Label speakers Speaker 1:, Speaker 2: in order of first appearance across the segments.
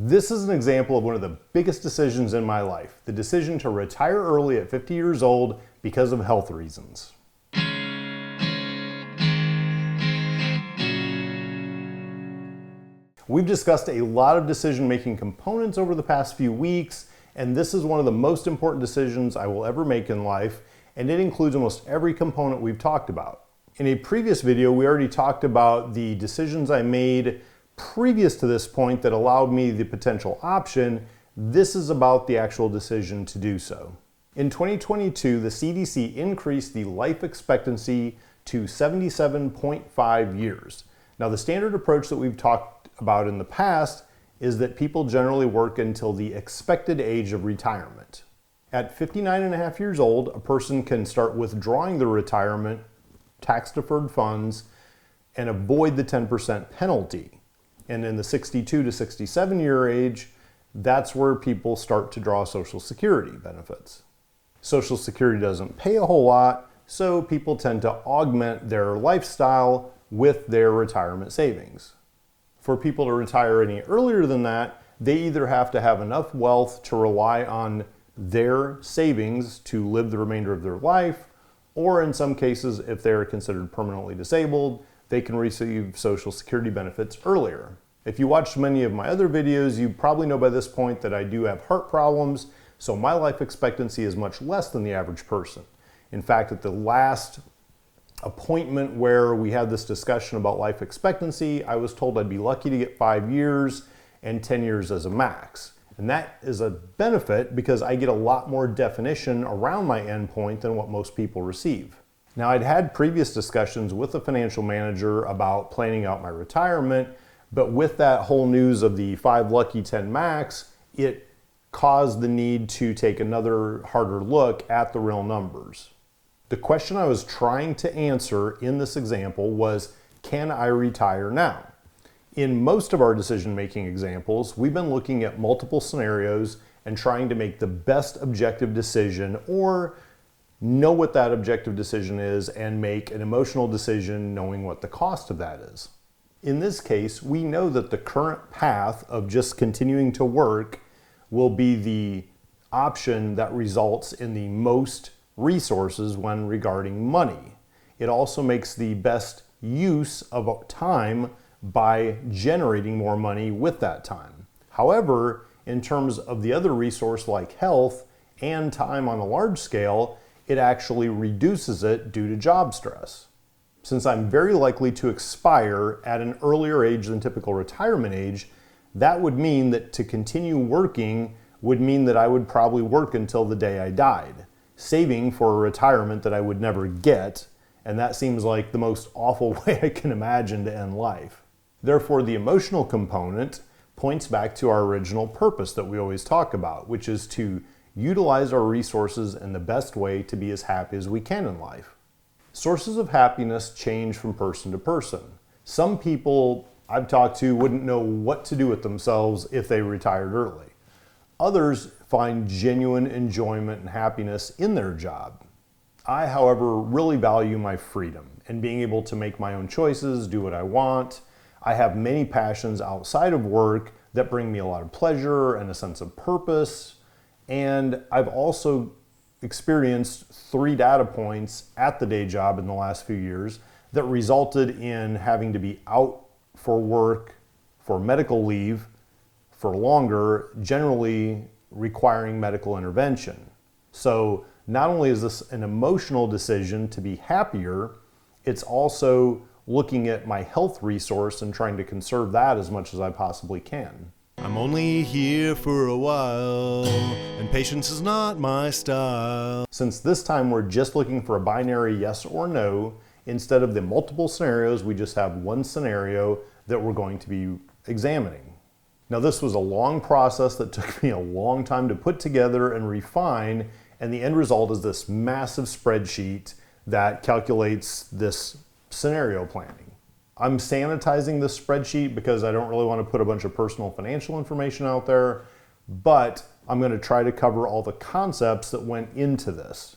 Speaker 1: This is an example of one of the biggest decisions in my life, the decision to retire early at 50 years old because of health reasons. We've discussed a lot of decision-making components over the past few weeks, and this is one of the most important decisions I will ever make in life, and it includes almost every component we've talked about. In a previous video, we already talked about the decisions I made previous to this point that allowed me the potential option. This is about the actual decision to do so. In 2022, the CDC increased the life expectancy to 77.5 years. Now, the standard approach that we've talked about in the past is that people generally work until the expected age of retirement. At 59.5 years old, a person can start withdrawing their retirement tax-deferred funds and avoid the 10% penalty. And in the 62 to 67 year age, that's where people start to draw Social Security benefits. Social Security doesn't pay a whole lot, so people tend to augment their lifestyle with their retirement savings. For people to retire any earlier than that, they either have to have enough wealth to rely on their savings to live the remainder of their life, or in some cases, if they're considered permanently disabled, they can receive Social Security benefits earlier. If you watched many of my other videos, you probably know by this point that I do have heart problems, so my life expectancy is much less than the average person. In fact, at the last appointment where we had this discussion about life expectancy, I was told I'd be lucky to get 5 years and 10 years as a max. And that is a benefit because I get a lot more definition around my endpoint than what most people receive. Now, I'd had previous discussions with a financial manager about planning out my retirement, but with that whole news of the 5 lucky 10 max, it caused the need to take another harder look at the real numbers. The question I was trying to answer in this example was, can I retire now? In most of our decision-making examples, we've been looking at multiple scenarios and trying to make the best objective decision or know what that objective decision is and make an emotional decision knowing what the cost of that is. In this case, we know that the current path of just continuing to work will be the option that results in the most resources when regarding money. It also makes the best use of time by generating more money with that time. However, in terms of the other resource like health and time on a large scale, it actually reduces it due to job stress. Since I'm very likely to expire at an earlier age than typical retirement age, that would mean that to continue working would mean that I would probably work until the day I died, saving for a retirement that I would never get, and that seems like the most awful way I can imagine to end life. Therefore, the emotional component points back to our original purpose that we always talk about, which is to utilize our resources in the best way to be as happy as we can in life. Sources of happiness change from person to person. Some people I've talked to wouldn't know what to do with themselves if they retired early. Others find genuine enjoyment and happiness in their job. I, however, really value my freedom and being able to make my own choices, do what I want. I have many passions outside of work that bring me a lot of pleasure and a sense of purpose. And I've also experienced 3 data points at the day job in the last few years that resulted in having to be out for work, for medical leave, for longer, generally requiring medical intervention. So not only is this an emotional decision to be happier, it's also looking at my health resource and trying to conserve that as much as I possibly can.
Speaker 2: I'm only here for a while, and patience is not my style.
Speaker 1: Since this time we're just looking for a binary yes or no, instead of the multiple scenarios, we just have one scenario that we're going to be examining. Now, this was a long process that took me a long time to put together and refine, and the end result is this massive spreadsheet that calculates this scenario planning. I'm sanitizing this spreadsheet because I don't really want to put a bunch of personal financial information out there, but I'm going to try to cover all the concepts that went into this.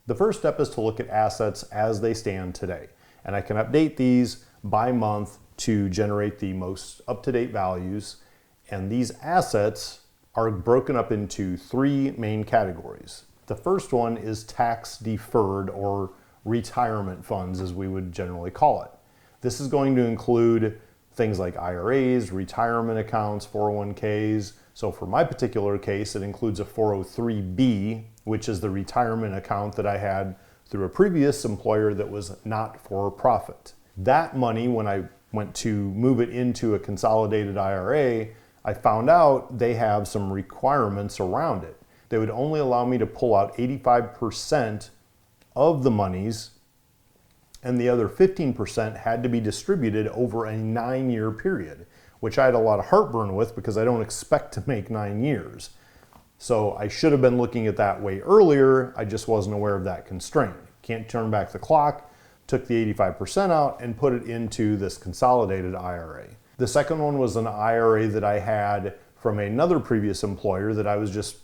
Speaker 1: The first step is to look at assets as they stand today, and I can update these by month to generate the most up-to-date values. And these assets are broken up into three main categories. The first one is tax deferred or retirement funds, as we would generally call it. This is going to include things like IRAs, retirement accounts, 401ks. So for my particular case, it includes a 403B, which is the retirement account that I had through a previous employer that was not for profit. That money, when I went to move it into a consolidated IRA, I found out they have some requirements around it. They would only allow me to pull out 85% of the monies, and the other 15% had to be distributed over a 9-year period, which I had a lot of heartburn with because I don't expect to make 9 years. So I should have been looking at that way earlier. I just wasn't aware of that constraint. Can't turn back the clock. Took the 85% out and put it into this consolidated IRA. The second one was an IRA that I had from another previous employer that I was just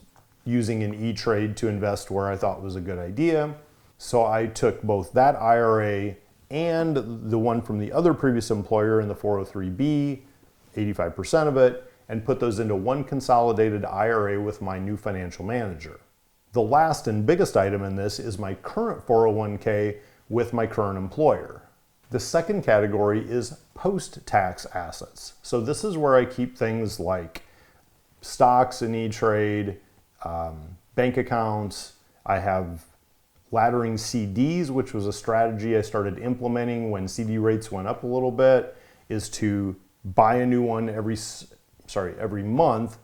Speaker 1: using in E-Trade to invest where I thought was a good idea. So I took both that IRA and the one from the other previous employer in the 403B, 85% of it, and put those into one consolidated IRA with my new financial manager. The last and biggest item in this is my current 401k with my current employer. The second category is post-tax assets. So this is where I keep things like stocks in E-Trade, bank accounts. I have laddering CDs, which was a strategy I started implementing when CD rates went up a little bit, is to buy a new one every month.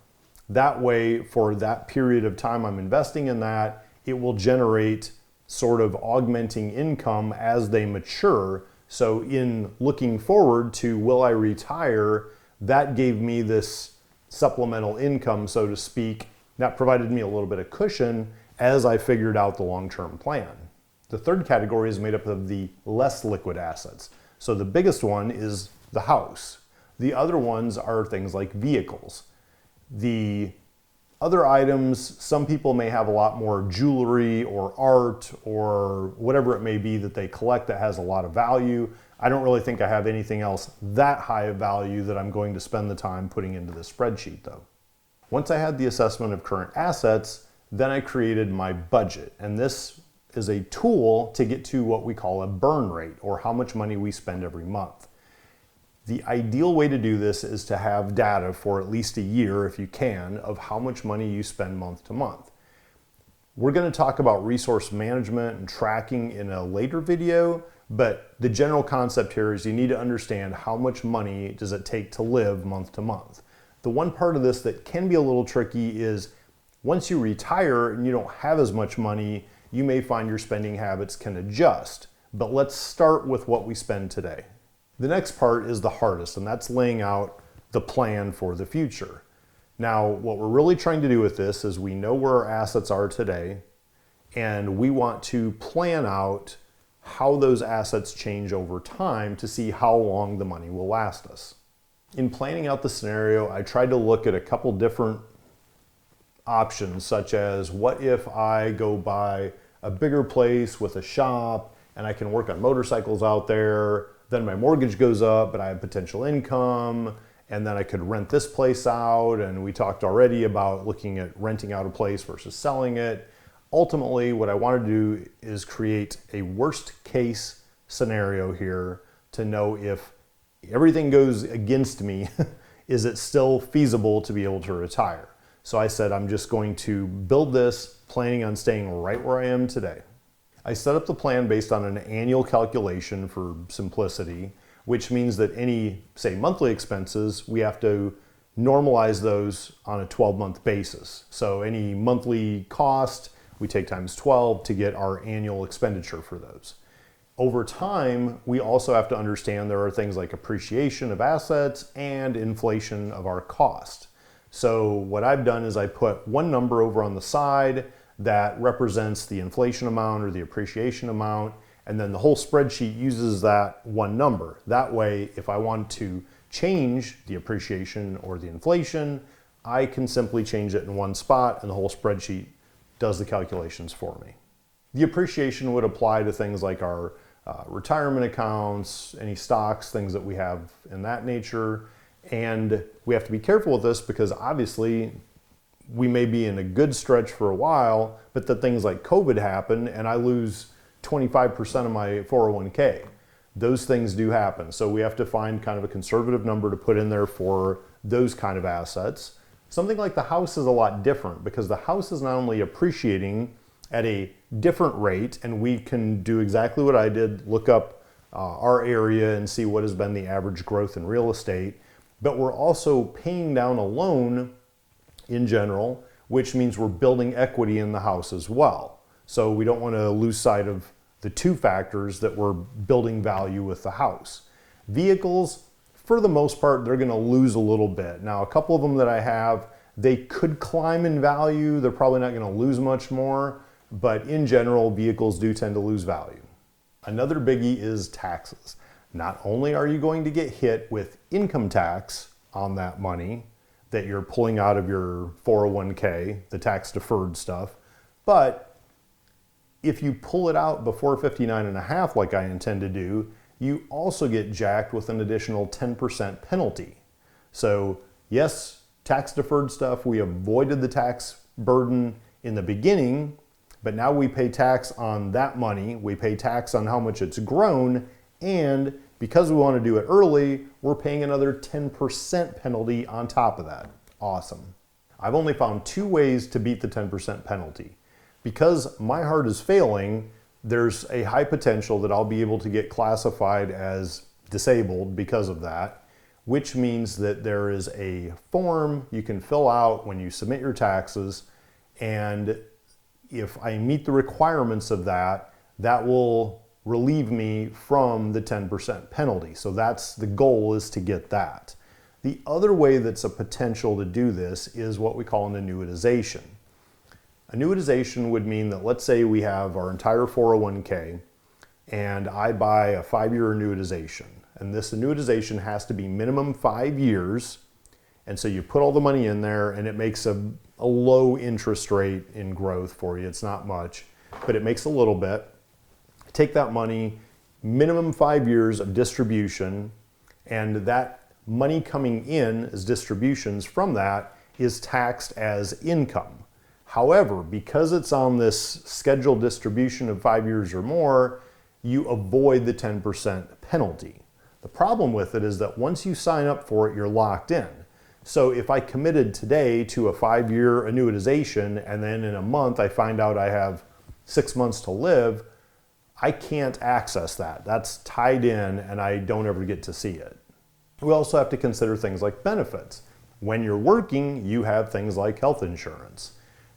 Speaker 1: That way, for that period of time I'm investing in that, it will generate sort of augmenting income as they mature. So in looking forward to will I retire, that gave me this supplemental income, so to speak, that provided me a little bit of cushion as I figured out the long-term plan. The third category is made up of the less liquid assets. So the biggest one is the house. The other ones are things like vehicles. The other items, some people may have a lot more jewelry or art or whatever it may be that they collect that has a lot of value. I don't really think I have anything else that high of value that I'm going to spend the time putting into this spreadsheet though. Once I had the assessment of current assets, then I created my budget. And this is a tool to get to what we call a burn rate, or how much money we spend every month. The ideal way to do this is to have data for at least a year, if you can, of how much money you spend month to month. We're going to talk about resource management and tracking in a later video, but the general concept here is you need to understand how much money does it take to live month to month. The one part of this that can be a little tricky is once you retire and you don't have as much money, you may find your spending habits can adjust. But let's start with what we spend today. The next part is the hardest, and that's laying out the plan for the future. Now, what we're really trying to do with this is we know where our assets are today, and we want to plan out how those assets change over time to see how long the money will last us. In planning out the scenario, I tried to look at a couple different options, such as what if I go buy a bigger place with a shop and I can work on motorcycles out there, then my mortgage goes up, but I have potential income, and then I could rent this place out. And we talked already about looking at renting out a place versus selling it. Ultimately, what I want to do is create a worst case scenario here to know if everything goes against me, is it still feasible to be able to retire? So I said, I'm just going to build this planning on staying right where I am today. I set up the plan based on an annual calculation for simplicity, which means that any, say, monthly expenses, we have to normalize those on a 12-month basis. So any monthly cost, we take times 12 to get our annual expenditure for those. Over time, we also have to understand there are things like appreciation of assets and inflation of our cost. So what I've done is I put one number over on the side that represents the inflation amount or the appreciation amount, and then the whole spreadsheet uses that one number. That way, if I want to change the appreciation or the inflation, I can simply change it in one spot and the whole spreadsheet does the calculations for me. The appreciation would apply to things like our retirement accounts, any stocks, things that we have in that nature. And we have to be careful with this because obviously we may be in a good stretch for a while, but then things like COVID happen and I lose 25% of my 401k. Those things do happen. So we have to find kind of a conservative number to put in there for those kind of assets. Something like the house is a lot different because the house is not only appreciating at a different rate, and we can do exactly what I did, look up our area and see what has been the average growth in real estate, but we're also paying down a loan in general, which means we're building equity in the house as well. So we don't want to lose sight of the two factors that we're building value with the house. Vehicles, for the most part, they're going to lose a little bit. Now, a couple of them that I have, they could climb in value. They're probably not going to lose much more, but in general, vehicles do tend to lose value. Another biggie is taxes. Not only are you going to get hit with income tax on that money that you're pulling out of your 401k, the tax deferred stuff, but if you pull it out before 59 and a half like I intend to do, you also get jacked with an additional 10% penalty. So yes, tax deferred stuff, we avoided the tax burden in the beginning, but now we pay tax on that money, we pay tax on how much it's grown, and because we want to do it early, we're paying another 10% penalty on top of that. Awesome. I've only found two ways to beat the 10% penalty. Because my heart is failing, there's a high potential that I'll be able to get classified as disabled because of that, which means that there is a form you can fill out when you submit your taxes, and if I meet the requirements of that, that will relieve me from the 10% penalty. So that's the goal, is to get that. The other way that's a potential to do this is what we call an annuitization. Annuitization would mean that, let's say we have our entire 401k and I buy a 5-year annuitization, and this annuitization has to be minimum 5 years, and so you put all the money in there and it makes a low interest rate in growth for you. It's not much, but it makes a little bit. Take that money, minimum 5 years of distribution, and that money coming in as distributions from that is taxed as income. However, because it's on this scheduled distribution of 5 years or more, you avoid the 10% penalty. The problem with it is that once you sign up for it, you're locked in. So if I committed today to a 5-year annuitization and then in a month I find out I have 6 months to live, I can't access that. That's tied in and I don't ever get to see it. We also have to consider things like benefits. When you're working, you have things like health insurance.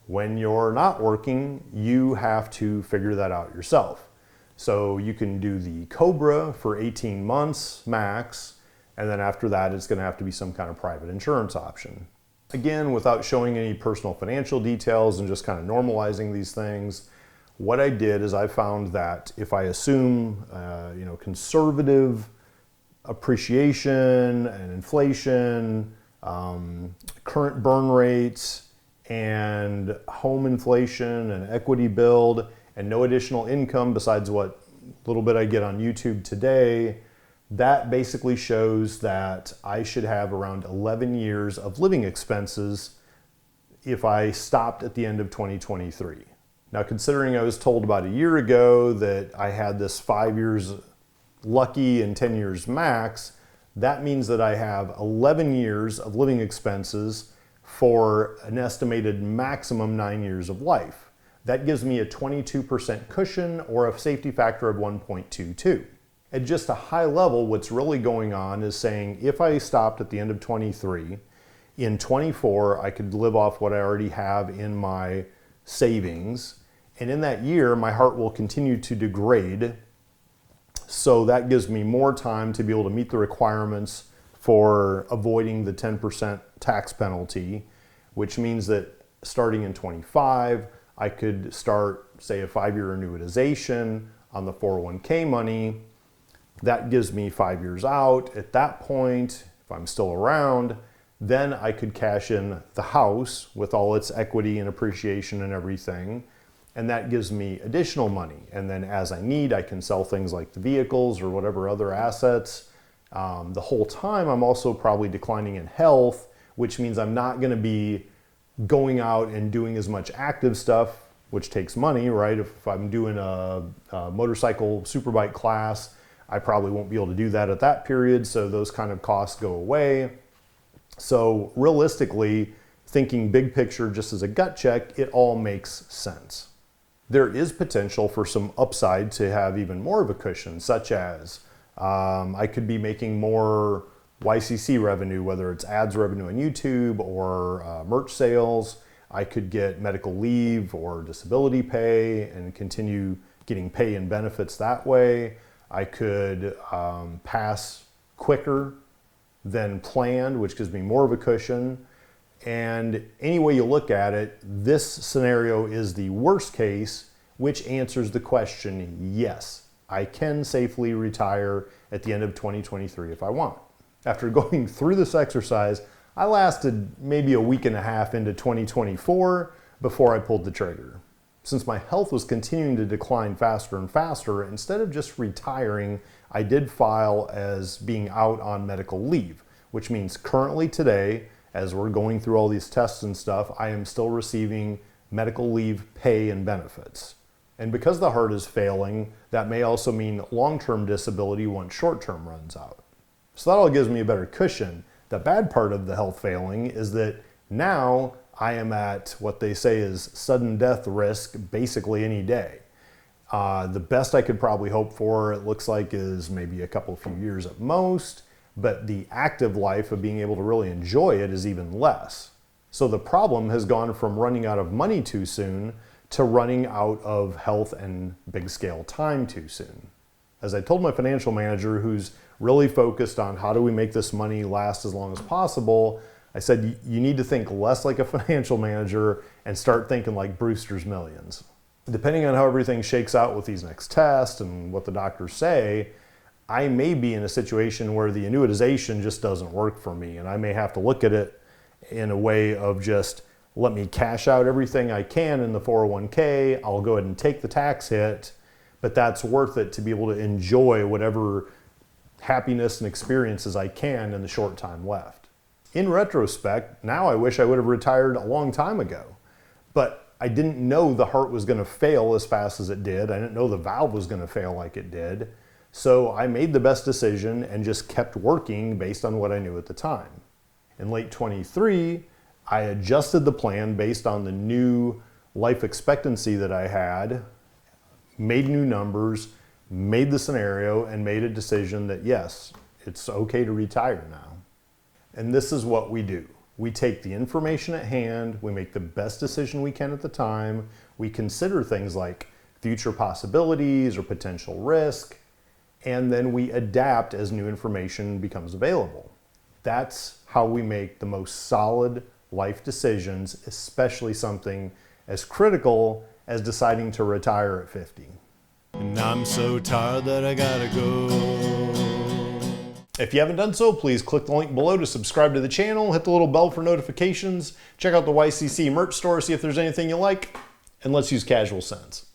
Speaker 1: When you're not working, you have to figure that out yourself. So you can do the COBRA for 18 months max, and then after that, it's going to have to be some kind of private insurance option. Again, without showing any personal financial details and just kind of normalizing these things, what I did is I found that if I assume conservative appreciation and inflation, current burn rates, and home inflation and equity build, and no additional income besides what little bit I get on YouTube today, that basically shows that I should have around 11 years of living expenses if I stopped at the end of 2023. Now, considering I was told about a year ago that I had this 5 years lucky and 10 years max, that means that I have 11 years of living expenses for an estimated maximum 9 years of life. That gives me a 22% cushion, or a safety factor of 1.22. At just a high level, what's really going on is saying if I stopped at the end of 23, in 24 I could live off what I already have in my savings, and in that year my heart will continue to degrade, so that gives me more time to be able to meet the requirements for avoiding the 10% tax penalty, which means that starting in 25, I could start, say, a 5-year annuitization on the 401k money. That gives me 5 years out. At that point, if I'm still around, then I could cash in the house with all its equity and appreciation and everything, and that gives me additional money. And then as I need, I can sell things like the vehicles or whatever other assets The whole time I'm also probably declining in health, which means I'm not going to be going out and doing as much active stuff, which takes money, right? If I'm doing a motorcycle superbike class, I probably won't be able to do that at that period, so those kind of costs go away. So realistically, thinking big picture just as a gut check, it all makes sense. There is potential for some upside to have even more of a cushion, such as I could be making more YCC revenue, whether it's ads revenue on YouTube or merch sales. I could get medical leave or disability pay and continue getting pay and benefits that way. I could pass quicker than planned, which gives me more of a cushion. And any way you look at it, this scenario is the worst case, which answers the question, yes, I can safely retire at the end of 2023 if I want. After going through this exercise, I lasted maybe a week and a half into 2024 before I pulled the trigger. Since my health was continuing to decline faster and faster, instead of just retiring, I did file as being out on medical leave, which means currently today, as we're going through all these tests and stuff, I am still receiving medical leave pay and benefits. And because the heart is failing, that may also mean long-term disability once short-term runs out. So that all gives me a better cushion. The bad part of the health failing is that now I am at what they say is sudden death risk basically any day. The best I could probably hope for, it looks like, is maybe a couple of few years at most, but the active life of being able to really enjoy it is even less. So the problem has gone from running out of money too soon to running out of health and big scale time too soon. As I told my financial manager, who's really focused on how do we make this money last as long as possible, I said, you need to think less like a financial manager and start thinking like Brewster's Millions. Depending on how everything shakes out with these next tests and what the doctors say, I may be in a situation where the annuitization just doesn't work for me, and I may have to look at it in a way of just let me cash out everything I can in the 401k, I'll go ahead and take the tax hit, but that's worth it to be able to enjoy whatever happiness and experiences I can in the short time left. In retrospect, now I wish I would have retired a long time ago, but I didn't know the heart was going to fail as fast as it did. I didn't know the valve was going to fail like it did. So I made the best decision and just kept working based on what I knew at the time. In late 23, I adjusted the plan based on the new life expectancy that I had, made new numbers, made the scenario, and made a decision that yes, it's okay to retire now. And this is what we do. We take the information at hand, we make the best decision we can at the time, we consider things like future possibilities or potential risk, and then we adapt as new information becomes available. That's how we make the most solid life decisions, especially something as critical as deciding to retire at 50.
Speaker 2: And I'm so tired that I gotta go.
Speaker 1: If you haven't done so, please click the link below to subscribe to the channel, hit the little bell for notifications, check out the YCC merch store, see if there's anything you like, and let's use casual sense.